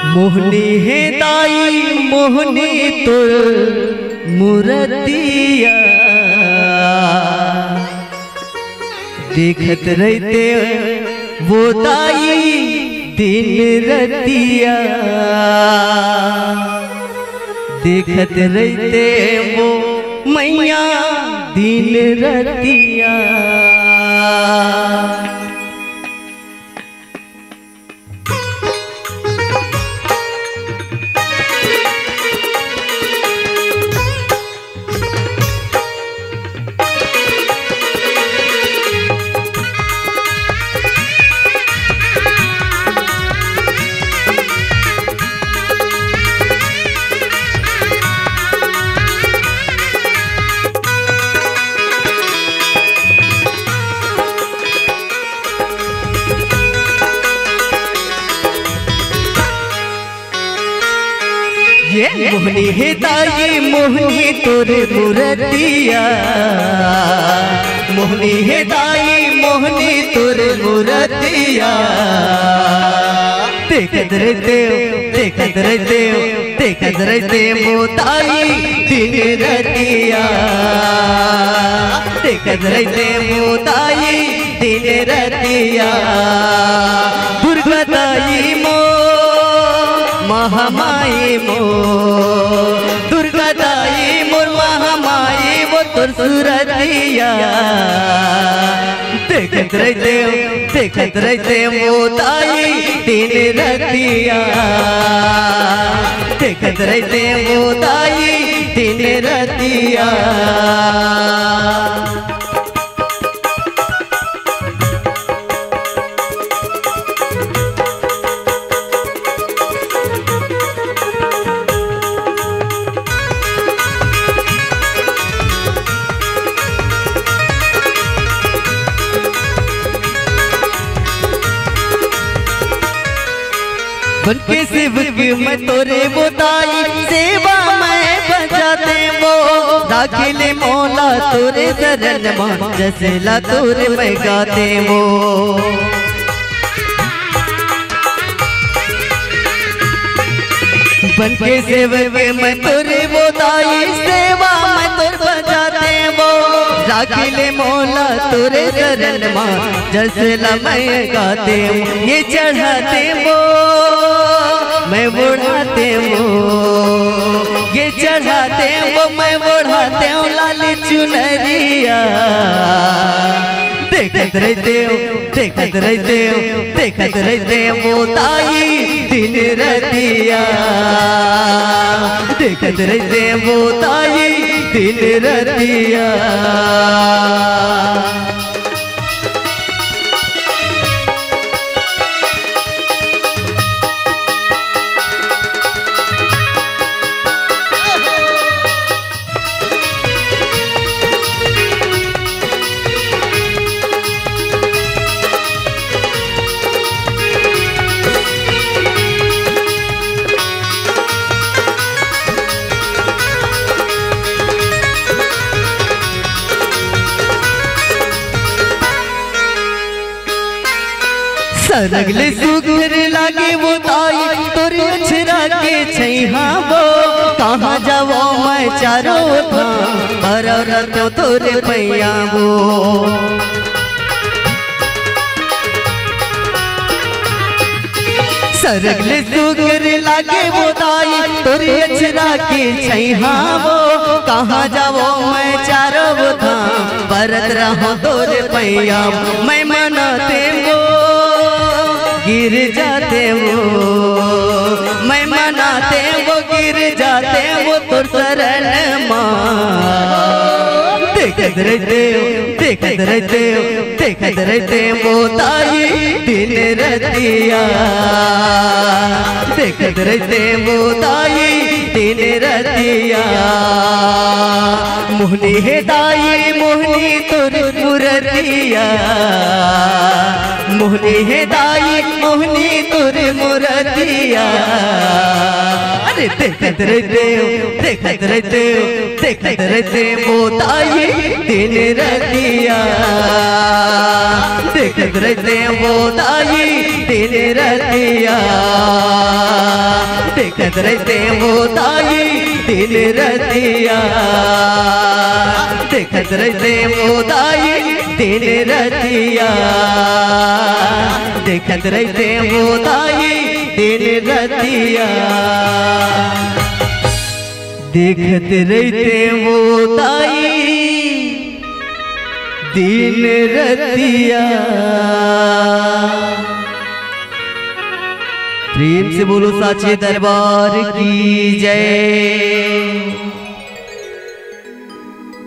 मोहनी है दाई मोहनी तुर मुरतिया देखत रहते वो दाई दिन रतिया देखत रहते वो मैया दिन रतिया। ये मोहनी है दाई मोहनी तोरे मुरतिया मोहनी है दाई मोहनी तोरे मुरतिया देखत रहते मोताई दिन रतिया देखत रहते मोताई दिन रतिया दुर्गा दाई मो महामाई मो दुर्गा दाई मोर महामाई वो तोर सुरतिया देखत रहते मोताई दिन रतिया देखत रहते मोताई दिन रतिया। बनके सेवक मैं तोरे बोताई सेवा मैं बजाते वो दाखिले मौला तोरे शरण में जैसेला तोरे मैं गाते वो बनके सेवक मैं तोरे बोताई सेवा मैं तोरे बजाते वो दाखिले मौला तोरे शरण में जैसेला मैं गाते ये चढ़ाते वो मैं बढ़ाते वो ये चढ़ाते वो मैं बढ़ाते हूँ लाली चुनरिया देखत रहते वो ताई दिन रतिया देखत रहते वो ताई दिन रतिया। सरगले सुगर लागे वो ताई तोरे छरा के छैहा वो कहाँ जावो मैं चारो धाम रतो तोरे पैया वो सरगले सुगर लागे वो ताई तोरे छरा के छैहा वो कहाँ जावो मैं चारो धाम भरत रहो तोरे पैया मैं मनाते वो गिर जाते वो मैं मनाते वो गिर जाते वो तोर शरण मां देखत रहते वो ताई दिन रतिया देखत रहते वो ताई दिन रतिया। मोहनी है दाई मोहनी तोर मुरतिया मोहनी है दाई मोहनी तोर मुरतिया अरे देखत रहते वो ताई दिन रतिया देखत रहते वो ताई दिन रतिया। देखत रहते वो ताई दिन रतिया, देखत रहते वो ताई दिन रतिया, देखत रहते वो ताई दिन रतिया, देखत रहते वो ताई दिन रतिया। प्रेम से बोलो साचे दरबार की जय।